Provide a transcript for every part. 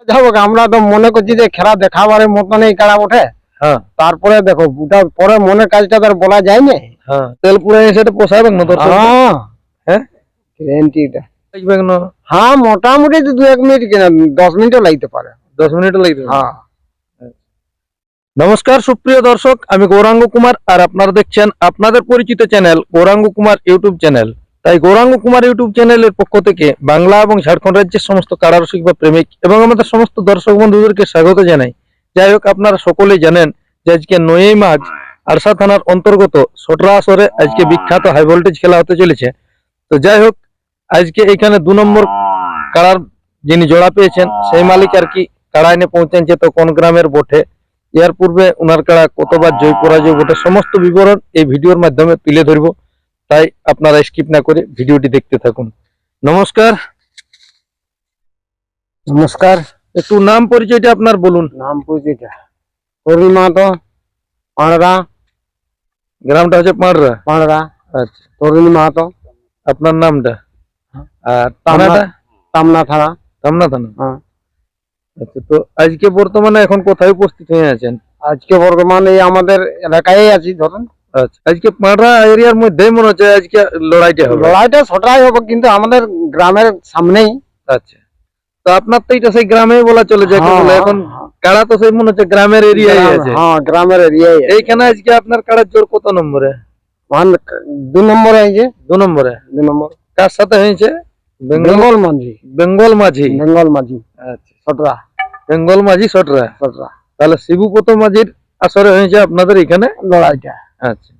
যাবো আমরা তো মনে করছি যে খেলা দেখাবার মতন এই কাড়া ওঠে। হ্যাঁ তারপরে দেখো ওটা পরে মনের কাজটা তার বলা যায় না। হ্যাঁ তেল পুড়ে সেটা পোষাবে না দর্শক। হ্যাঁ হ্যাঁ গ্যারান্টিটা লাগবে না। হ্যাঁ মোটামুটি তো 2-1 মিনিট কিনা 10 মিনিটও লাগতে পারে। 10 মিনিটও লাগবে। হ্যাঁ নমস্কার সুপ্রিয় দর্শক, আমি গৌরাঙ্গ কুমার আর আপনারা দেখছেন আপনাদের পরিচিত channel Gauranga Kumar YouTube channel. তাই গৌরাঙ্গ কুমার ইউটিউব চ্যানেলের পক্ষ থেকে বাংলা এবং ঝাড়খণ্ড রাজ্যের সমস্ত কারারসিক বা প্রেমিক এবং আমাদের সমস্ত দর্শক বন্ধুদেরকে স্বাগত জানাই। যাই হোক, আপনারা সকলেই জানেন যে আজকে 9ই মার্চ আরসা থানার অন্তর্গত সটরা আসরে আজকে বিখ্যাত হাই ভোল্টেজ খেলা হতে চলেছে। তো যাই হোক, আজকে এখানে 2 নম্বর কাড়ার যিনি জোড়া পেয়েছেন সেই মালিক আর কি কাড়া এনে পৌঁছাচ্ছে তো কোন গ্রামের বটে, এর পূর্বে উনার কাড়া কতবার জয় পরাজয় বটে সমস্ত বিবরণ এই ভিডিওর মাধ্যমে তুলে ধরব। তাই আপনারা স্কিপ না করে ভিডিওটি দেখতে থাকুন। নমস্কার। নমস্কার। একটু নাম পরিচয়টা আপনার বলুন। নাম পরিচয়টা কর্মী মাহাতো, পাঁড়রা। গ্রামটা হচ্ছে পাঁড়রা। পাঁড়রা। আচ্ছা, কর্মী মাহাতো। আপনার নামটা আর থানাটা? টামনা থানা। টামনা থানা। হ্যাঁ। আচ্ছা, তো আজকে বর্তমানে এখন কোথায় উপস্থিত হয়ে আছেন? আজকে বর্তমানে এই আমাদের এলাকায় আছি ধরুন। আচ্ছা, আজকে পাঁড়রা এরিয়ার মধ্যে মনে হচ্ছে আজকে লড়াইটা হবে। লড়াইটা ছটাই হবে কিন্তু আমাদের গ্রামের সামনেই। আচ্ছা, তো আপনার তো এটা সেই গ্রামেই বলা চলে যায় বলে এখন কাড়া তো সেই মনে হচ্ছে গ্রামের এরিয়ায় আছে। হ্যাঁ গ্রামের এরিয়ায়। এইখানে আজকে আপনার কাড়ার জোর কত নম্বরে? 2 নম্বরে হয়েছে। 2 নম্বরে। 2 নম্বর। কার সাথে হয়েছে? বেঙ্গল মাঝি। বেঙ্গল মাঝি। বেঙ্গল মাঝি। আচ্ছা, ছটরা। বেঙ্গল মাঝি সটরা। ছটরা। তাহলে শিবুপত মাঝির আসরে হয়েছে আপনাদের এখানে লড়াইটা। আচ্ছা,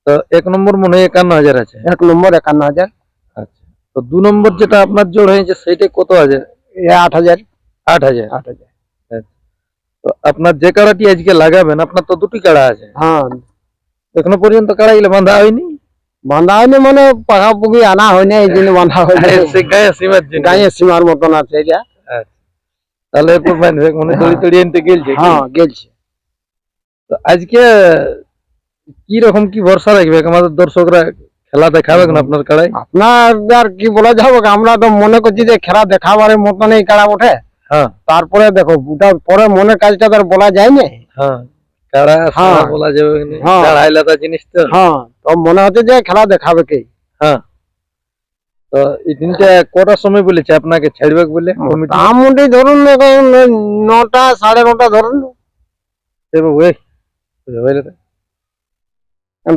তো 1 নম্বর মনে হয় 51,000 আছে। 1 নম্বর 51,000। আচ্ছা, তো 2 নম্বর যেটা আপনার জোর হয়েছে সেটা কত আছে? 8,000। 8,000। 8,000। তো আপনার যে কাড়াটি আজকে লাগাবেন, আপনার তো 2টি কাড়া আছে। হ্যাঁ এখনো পর্যন্ত কাড়া গুলো বাঁধা হয়নি? বাঁধা হয়নি মানে পাকাপুকি আনা হয়নি, এই জন্য বাঁধা হয়নি। গায়ে সীমার মতন আছে এটা। তাহলে এরপর বাঁধবে মানে দড়ি তড়ি আনতে গেলছে? হ্যাঁ গেলছে। তো আজকে কি রকম কি ভরসা রাখবে আমাদের দর্শকরা খেলা দেখাবে না আপনার কাড়াই? আপনার আর কি বলা যাবে, আমরা তো মনে করছি যে খেলা দেখাবার মতন এই কাড়া ওঠে। হ্যাঁ তারপরে দেখো ওটা পরে মনের কাজটা তার বলা যায় না। হ্যাঁ কাড়া বলা যাবে না, কাড়া আলাদা জিনিস তো। হ্যাঁ তো মনে হচ্ছে যে খেলা দেখাবে কে। হ্যাঁ, তো এই দিনটা কটার সময় বলেছে আপনাকে ছাড়বে বলে? মোটামুটি ধরুন 9টা 9:30 ধরুন।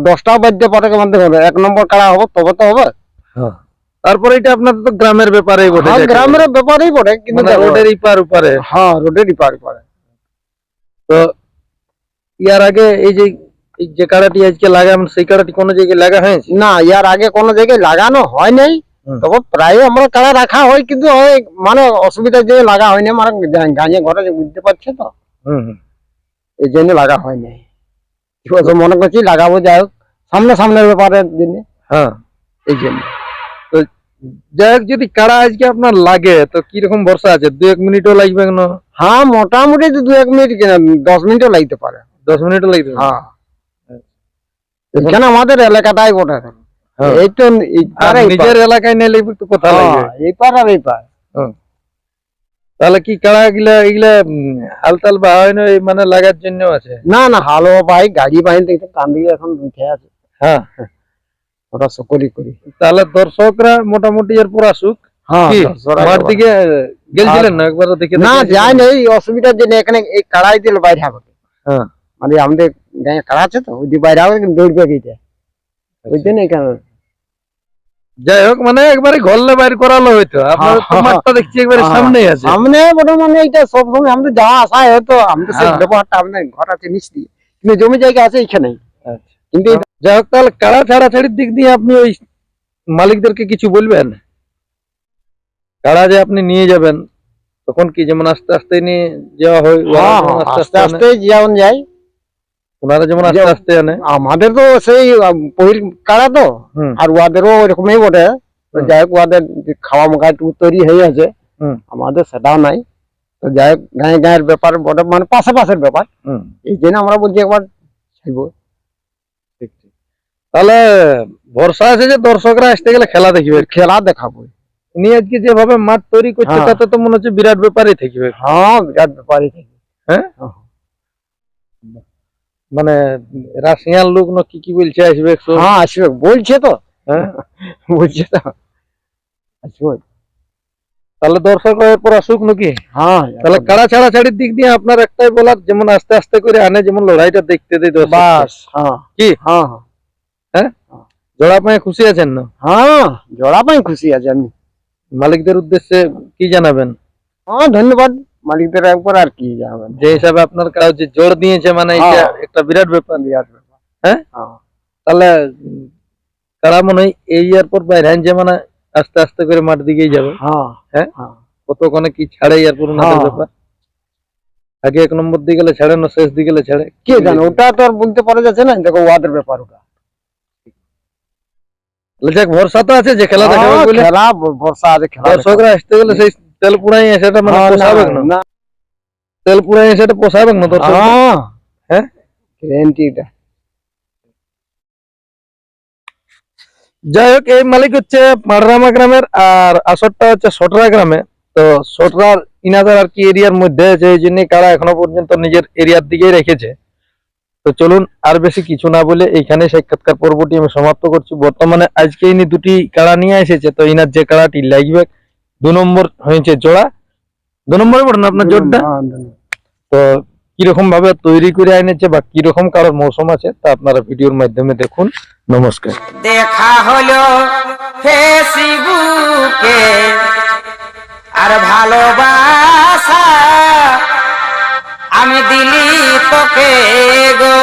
10টা বাজতে পারে মধ্যে 1 নম্বর কাড়া হবে তবে তো হবে। হ্যাঁ, তারপরে এটা আপনার তো গ্রামের ব্যাপারেই বটে। হ্যাঁ গ্রামের ব্যাপারেই বটে কিন্তু রোডের ইপার উপরে। হ্যাঁ রোডের ইপার উপরে। তো ইয়ার আগে এই যে কাড়াটি আজকে লাগাবেন সেই কাড়াটি কোনো জায়গায় লাগা হয়েছে না? ইয়ার আগে কোনো জায়গায় লাগানো হয় নাই, তবে প্রায় আমরা কাড়া রাখা হয় কিন্তু মানে অসুবিধার জন্য লাগা হয়নি, মানে গাঁয়ে ঘরে বুঝতে পারছে তো এই জন্য লাগা হয় নাই। মনে করছি লাগাবো, যাই হোক সামনের ব্যাপারের জন্য। হ্যাঁ এই জন্য তো যাই হোক, যদি কাড়া আজকে আপনার লাগে তো কিরকম ভরসা আছে? 2-1 মিনিটও লাগবে না? হ্যাঁ মোটামুটি 2-1 মিনিট কিনা 10 মিনিটও লাগতে পারে। 10 মিনিটও লাগবে। হ্যাঁ এখানে আমাদের এলাকাটাই বটে। এই তো নিজের এলাকায় নিয়ে লাগবে তো কোথা লাগবে? এই পার আর এই পার। তাহলে কি কাড়া গিলা এগুলা হালতাল বা হয় না মানে লাগার জন্য আছে? না না হালো ভাই গাড়ি বাহিনী তো কান দিয়ে এখন উঠে আছে। হ্যাঁ ওটা সকলি করি। তাহলে দর্শকরা মোটামুটি এরপর আসুক। মাঠ দিকে গেলছিলেন না একবার দেখে? না যাই নেই, অসুবিধার জন্য এখানে এই কাড়াই দিল বাইরে হবে। হ্যাঁ মানে আমাদের গায়ে কাড়া আছে তো ওই বাইরে হবে দৌড়বে গিয়ে ওই জন্য এখানে। যাই হোক, মানে একবারে ঘরলে বাইর করালো হয়তো। আপনার মাঠটা দেখছি একবারে সামনেই আছে। সামনে বর্তমানে এটা সবসময় আমাদের যাওয়া আসা হয়তো আমাদের সেই ব্যবহারটা আমাদের ঘর আছে নিশ্চয়ই, কিন্তু জমি জায়গা আছে এখানে। কিন্তু যাই হোক, তাহলে কাড়া ছাড়াছাড়ির দিক দিয়ে আপনি ওই মালিকদেরকে কিছু বলবেন? কাড়া যে আপনি নিয়ে যাবেন তখন কি যেমন আস্তে আস্তে নিয়ে যাওয়া হয়? আস্তে আস্তে যেমন যাই ওনারা যেমন আস্তে আস্তে আনে। আমাদের তো সেই পহিল কাড়া তো, আর ওদেরও ওইরকমই বটে। যাই হোক ওদের খাওয়া মাখা তৈরি হয়ে আছে, আমাদের সেটাও নাই। তো যাই হোক গায়ের ব্যাপার বটে, মানে পাশাপাশের ব্যাপার। এই জন্য আমরা বলছি একবার চাইব। ঠিক ঠিক, তাহলে ভরসা আছে যে দর্শকরা আসতে গেলে খেলা দেখবে? খেলা দেখাবো ইনি আজকে যেভাবে মাঠ তৈরি করছে হ্যাঁ। তাতে তো মনে হচ্ছে বিরাট ব্যাপারই থাকবে। হ্যাঁ, বিরাট ব্যাপারই থাকবে। হ্যাঁ, হ্যাঁ। মানে রাশিয়ান লোক না কি কি বলছে আসবে সব। হ্যাঁ, আসবে বলছে তো। হ্যাঁ, বলছে তো আসবে। তাহলে দর্শক এরপর আসুক নাকি? হ্যাঁ, তাহলে কাড়া ছাড়াছাড়ির দিক দিয়ে আপনার একটাই বলার, যেমন আস্তে আস্তে করে আনে, যেমন লড়াইটা দেখতে দেয় দর্শক। বাস। হ্যাঁ কি হ্যাঁ হ্যাঁ, জোড়া পায়ে খুশি আছেন না? হ্যাঁ, জোড়া পাই খুশি আছে আমি। মালিকদের উদ্দেশ্যে কি জানাবেন? হ্যাঁ, ধন্যবাদ মালিকদের একবার, আর কি জানাবেন। যে হিসাবে আপনার কাছে যে জোর দিয়েছে, মানে এটা হ্যাঁ। একটা বিরাট ব্যাপার। বিরাট ব্যাপার। হ্যাঁ, হ্যাঁ। তাহলে কারা মনে হয় এই এয়ারপোর্ট বাইরে যে মানে আস্তে আস্তে করে মাঠ দিকেই যাবে। হ্যাঁ হ্যাঁ, হ্যাঁ কতক্ষণে কি ছাড়ে এয়ারপোর্ট ওনাদের হ্যাঁ। ব্যাপার। আগে 1 নম্বর দিয়ে গেলে ছাড়ে না শেষ দিয়ে গেলে ছাড়ে, কে জানে, ওটা তো আর বলতে পারা যাচ্ছে না, দেখো ওয়াদের ব্যাপার ওটা। যাক, ভরসা তো আছে যে খেলা দেখাবে হ্যাঁ, বলে। খেলা ভরসা আছে, খেলা দর্শকরা আসতে গেলে সেই তেল পুরাই সেটা মানে পোষাবে না, না। তেল পুরাই সেটা পোষাবে না দর্শক। হ্যাঁ হ্যাঁ, গ্যারান্টিটা। যাই হোক, এই মালিক হচ্ছে পাড়রামা গ্রামের, আর আসরটা হচ্ছে সটরা গ্রামে। তো সটরার ইনাদার আর কি এরিয়ার মধ্যে আছে, এই জন্য কারা এখনো পর্যন্ত নিজের এরিয়ার দিকেই রেখেছে। তো চলুন আর বেশি কিছু না বলে এইখানে সাক্ষাৎকার পর্বটি আমি সমাপ্ত করছি। বর্তমানে আজকে ইনি দুটি কাড়া নিয়ে এসেছে, তো ইনার যে কাড়াটি লাগবে 2 নম্বর হয়েছে জোড়া, 2 নম্বরে পড়ে না আপনার জোরটা। তো কিরকম ভাবে তৈরি করে এনেছে বা কিরকম কারোর মৌসুম আছে তা আপনারা ভিডিওর মাধ্যমে দেখুন। নমস্কার। দেখা হলো ফেসবুকে আর ভালোবাসা আমি দিলি তোকে গো।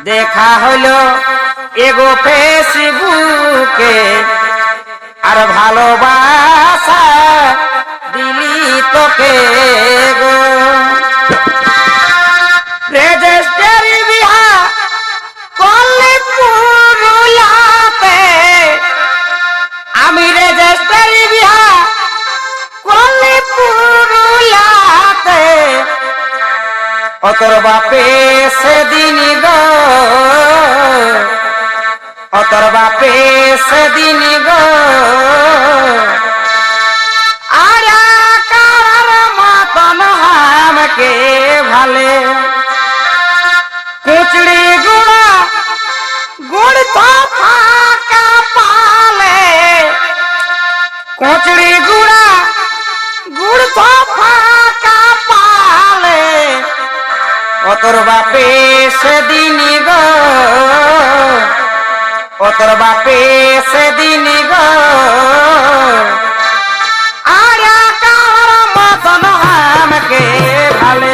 দেখা হলো এগো ফেসবুকে আর ভালোবাসা দিলি তোকে গো। রেজিস্ট্রি বিহা করলে পুরুলাতে, আমি রেজিস্ট্রি বিহা করলে পুরুলাতে, অতর বাপে সেদিন গো, অতর বাপে সেদিন গো। আর কার মতন আমাকে ভালে কুচড়ি গুড়া গুড় তো ফাঁকা পালে, কুচড়ি গুড়া গুড় তো ফাঁকা পালে, অতর বাপে সেদিন গো, অতর বাপে সেদিন গো। আর কার মতন আমাকে ভালে